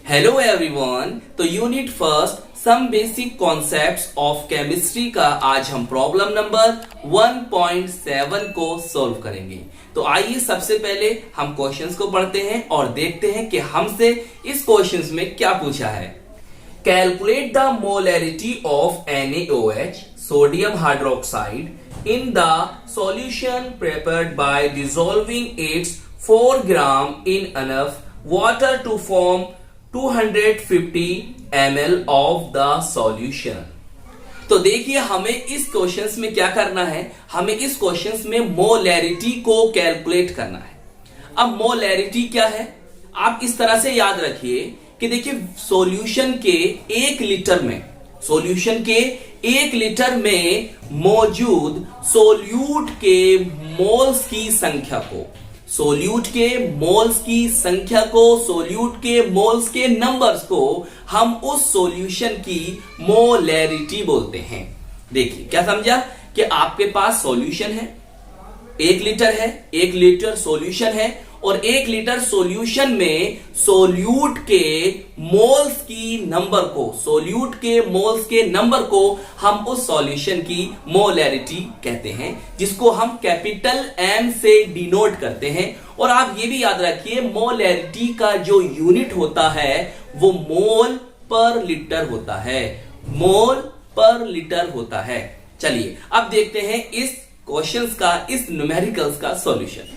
Hello everyone. तो unit first some basic concepts of chemistry का आज हम प्रॉब्लम नंबर 1.7 को सॉल्व करेंगे। तो आइए सबसे पहले हम क्वेश्चंस को पढ़ते हैं और देखते हैं कि हमसे इस क्वेश्चंस में क्या पूछा है। Calculate the molarity of NaOH sodium hydroxide in the solution prepared by dissolving its 4 gram in enough water to form 250 ml of the solution। तो देखिए हमें इस क्वेश्चंस में क्या करना है, हमें इस क्वेश्चंस में मोलैरिटी को कैलकुलेट करना है। अब मोलैरिटी क्या है आप इस तरह से याद रखिए कि देखिए सॉल्यूशन के 1 लीटर में मौजूद सोल्यूट के मोल्स की संख्या को, सोल्यूट के मोल्स की संख्या को, सोल्यूट के मोल्स के नंबर्स को हम उस सॉल्यूशन की मोलैरिटी बोलते हैं। देखिए क्या समझा कि आपके पास सॉल्यूशन है, 1 लीटर है, 1 लीटर सॉल्यूशन है और 1 लीटर सॉल्यूशन में सोल्यूट के मोल्स की नंबर को, सोल्यूट के मोल्स के नंबर को हम उस सॉल्यूशन की मोलैरिटी कहते हैं, जिसको हम कैपिटल M से डिनोट करते हैं। और आप ये भी याद रखिए मोलैरिटी का जो यूनिट होता है वो मोल पर लीटर होता है, मोल पर लीटर होता है। चलिए अब देखते हैं इस क्वेश्चंस का, इस न्यूमेरिकल्स का सॉल्यूशन।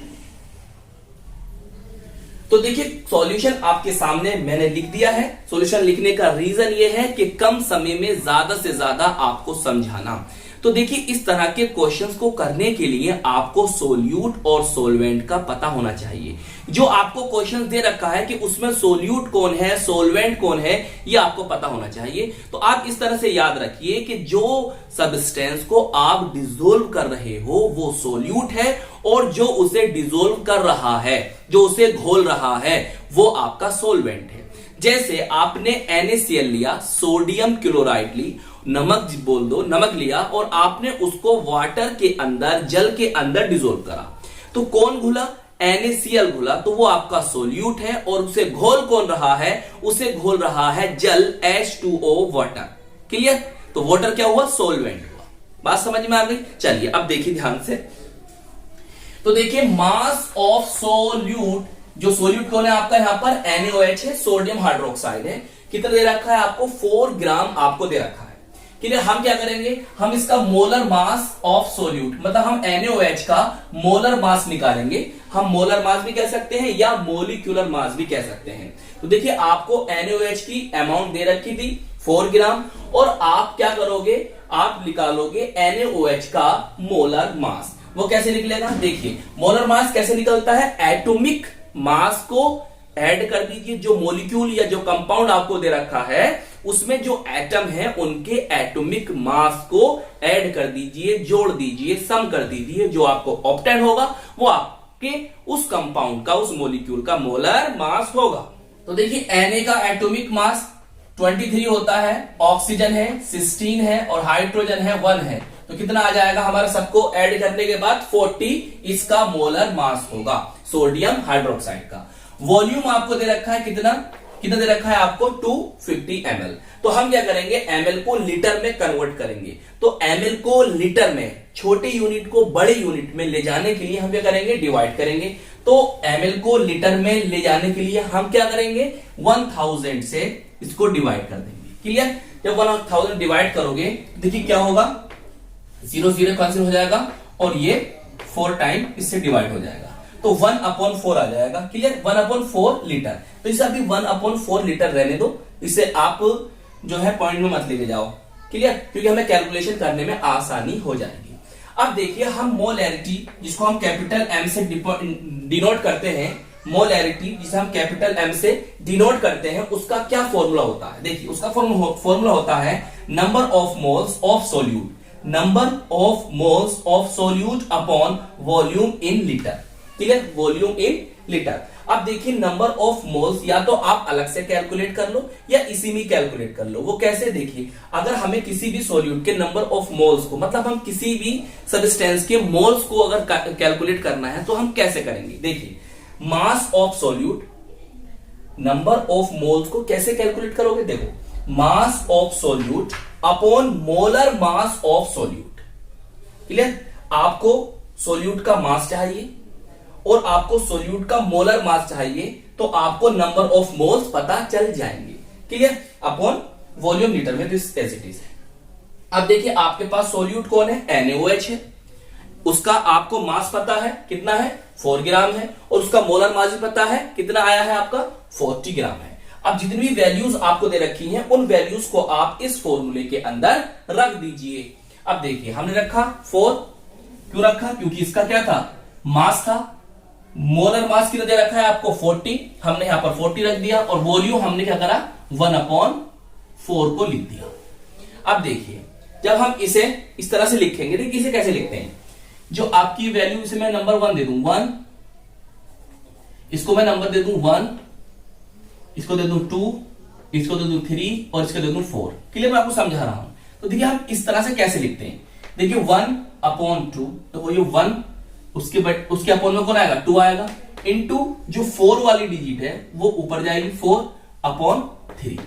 तो देखिए सॉल्यूशन आपके सामने मैंने लिख दिया है। सॉल्यूशन लिखने का रीजन ये है कि कम समय में ज्यादा से ज्यादा आपको समझाना। तो देखिए इस तरह के क्वेश्चंस को करने के लिए आपको सोल्यूट और सोलवेंट का पता होना चाहिए। जो आपको क्वेश्चन दे रखा है कि उसमें सोल्यूट कौन है, सोलवेंट कौन है, ये आपको पता होना चाहिए। तो आप इस तरह से याद रखिए कि जो सब्सटेंस को आप डिसोल्व कर रहे हो वो सोल्यूट है और जो उसे डिसोल्व कर रहा है, जो उसे घोल रहा है, वो आपका सोलवेंट है। जैसे आपने NaCl लिया, सोडियम क्लोराइड ली, नमक बोल दो, नमक लिया और आपने उसको वाटर के अंदर, जल के अंदर डिसोल्व करा, तो कौन घुला? NaCl घुला, तो वो आपका सोल्यूट है। और उसे घोल कौन रहा है? उसे घोल रहा है जल, H2O वाटर। क्लियर? तो वाटर क्या हुआ? सोलवेंट हुआ। बात समझ में आ गई? चलिए अब देखिए ध्यान से। तो देखिए मास ऑफ सोल्यूट, जो सोल्यूट कौन है आपका यहां पर? NaOH है, सोडियम हाइड्रोक्साइड है। कितना दे रखा है आपको? 4 ग्राम आपको दे रखा है। क्लियर? हम क्या करेंगे, हम इसका मोलर मास ऑफ सोल्यूट, मतलब हम NaOH का मोलर मास निकालेंगे। हम मोलर मास भी कह सकते हैं या मोलिक्यूलर मास भी कह सकते हैं। तो देखिए आपको NaOH की अमाउंट दे रखी थी 4 ग्राम और आप क्या करोगे, आप निकालोगे NaOH का मोलर मास। वो कैसे निकलेगा? देखिए मोलर मास कैसे निकलता है, एटॉमिक मास को ऐड कर दीजिए। जो मॉलिक्यूल या जो कंपाउंड आपको दे रखा है उसमें जो एटम है उनके एटॉमिक मास को ऐड कर दीजिए, जोड़ दीजिए, सम कर दीजिए। जो आपको ऑब्टेन होगा वो आपके उस कंपाउंड का, उस मॉलिक्यूल का मोलर मास होगा। तो देखिए Na का एटॉमिक मास 23 होता है, ऑक्सीजन है 16 है और हाइड्रोजन है 1 है। तो कितना आ जाएगा हमारा? सबको ऐड करने के बाद 40 इसका मोलर मास होगा सोडियम हाइड्रोक्साइड का। वॉल्यूम आपको दे रखा है कितना दे रखा है आपको? 250 ml। तो हम क्या करेंगे, ml को लीटर में कन्वर्ट करेंगे। तो ml को लीटर में, छोटे यूनिट को बड़े यूनिट में ले जाने के लिए हम क्या करेंगे, डिवाइड करेंगे। तो ml को लीटर में ले जाने के लिए हम क्या करेंगे, 1000 से इसको डिवाइड कर देंगे। क्लियर? जब 1000 डिवाइड करोगे देखिए क्या होगा, 0 0 कैंसिल हो जाएगा और ये 4 टाइम इससे डिवाइड हो जाएगा, तो 1/4 आ जाएगा। क्लियर? 1/4 लीटर। तो इसे अभी 1/4 लीटर रहने दो, इसे आप जो है पॉइंट में मत लेके जाओ। क्लियर? क्योंकि हमें कैलकुलेशन करने में आसानी हो जाएगी। अब देखिए हम मोलैरिटी, जिसको हम कैपिटल M से डिनोट करते हैं, मोलैरिटी जिसे हम कैपिटल M से डिनोट करते हैं, उसका क्या फॉर्मूला होता है? देखिए उसका फॉर्मूला होता है number of moles of solute, number of moles of solute upon volume in litre. Clear? Volume in litre. अब देखिए नंबर ऑफ मोल्स या तो आप अलग से कैलकुलेट कर लो या इसी में कैलकुलेट कर लो। वो कैसे? देखिए अगर हमें किसी भी सॉल्यूट के नंबर ऑफ मोल्स को, मतलब हम किसी भी सब्सटेंस के मोल्स को अगर कैलकुलेट करना है तो हम कैसे करेंगे? देखिए mass of solute number of moles को कैसे कैलकुलेट करोगे? देखो, mass of solute upon molar mass of solute. Clear? आपको सोल्यूट का मास चाहिए और आपको सोल्यूट का मोलर मास चाहिए, तो आपको नंबर ऑफ मोल्स पता चल जाएंगे। क्लियर? अपॉन वॉल्यूम लीटर में दिस एज इट इज है। अब देखिए, आपके पास सोल्यूट कौन है? NaOH है। उसका आपको मास पता है कितना है? 4 ग्राम है। और उसका मोलर मास भी पता है कितना आया है आपका? 40 ग्राम है। अब जितनी भी वैल्यूज आपको दे रखी हैं, उन वैल्यूज को आप इस फॉर्मूले के अंदर रख दीजिए। अब देखिए, हमने रखा 4, क्यों रखा? क्योंकि इसका क्या था? मास था। मोलर मास कितना दे रखा है आपको? 40, हमने यहां पर 40 रख दिया। और वॉल्यूम हमने क्या करा? 1/4 को लिख दिया। अब देखिए, जब हम इसे इस तरह से लिखेंगे, देखिए इसे कैसे लिखते हैं? जो आपकी वैल्यू, इसे मैं नंबर 1 दे दूं 1, इसको मैं नंबर दे दूं 1, इसको दे दूं 2, इसको दे दूं 3 और इसको दे दूं 4। क्लियर? मैं आपको समझा रहा हूं। तो देखिए, हम इस तरह से कैसे लिखते हैं? देखिए 1/2, तो ये 1, उसके अपॉन में कौन आएगा? 2 आएगा, इनटू जो 4 वाली डिजिट है वो ऊपर जाएगी 4/3।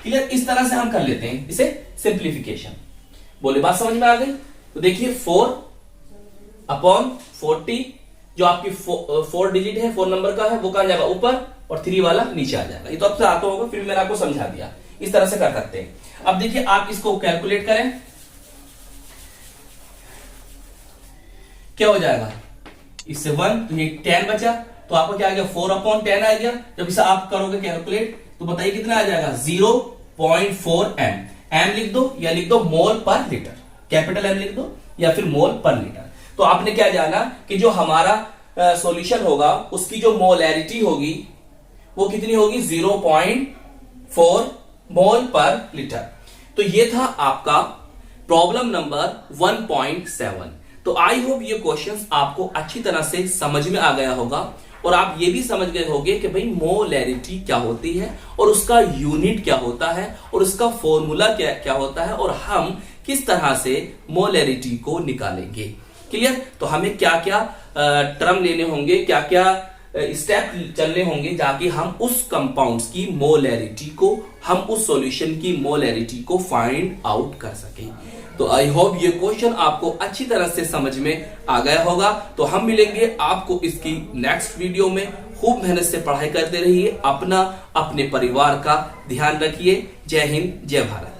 क्लियर? इस तरह से हम कर लेते हैं इसे सिंप्लीफिकेशन। बोले बात समझ में आ गई? तो देखिए 4/40, जो आपकी 4 डिजिट है, 4 नंबर का है, वो कहां जाएगा? ऊपर, और 3 वाला नीचे आ जाएगा। ये तो आपसे आता होगा, फिर मैंने आपको समझा दिया। इस तरह से कर सकते हैं। अब देखिए, आप इसको कैलकुलेट करें, क्या हो जाएगा? इससे 1, तो ये 10 बचा, तो आपको क्या आ गया? 4/10 आ गया। जब इसे आप करोगे कैलकुलेट, तो बताइए कितना आ जाएगा? 0.4 m। एम लिख दो या लिख दो मोल पर लीटर, कैपिटल एम लिख दो या फिर मोल पर लीटर। तो आपने क्या जाना कि जो हमारा सॉल्यूशन होगा, उसकी जो मोलैरिटी होगी वो कितनी होगी? 0.4 मोल पर लीटर। तो ये था आपका प्रॉब्लम नंबर 1.7। तो आई होप ये क्वेश्चंस आपको अच्छी तरह से समझ में आ गया होगा और आप ये भी समझ गए होंगे कि भाई मोलैरिटी क्या होती है और उसका यूनिट क्या होता है और उसका फॉर्मूला क्या होता है और हम किस तरह से मोलैरिटी को निकालेंगे। क्लियर? तो हमें क्या क्या टर्म लेने होंगे, क्या क्या स्टेप चलने होंगे, जाके हम उस कंपाउंड्स की मोलैरिटी को, हम उस सॉल्यूशन की मोलैरिटी को फाइंड आउट कर सकें। तो आई होप ये क्वेश्चन आपको अच्छी तरह से समझ में आ गया होगा। तो हम मिलेंगे आपको इसकी नेक्स्ट वीडियो में। खूब मेहनत से पढ़ाई करते रहिए, अपना अपने परिवार का ध्यान रखिए। जय हिंद, जय भारत।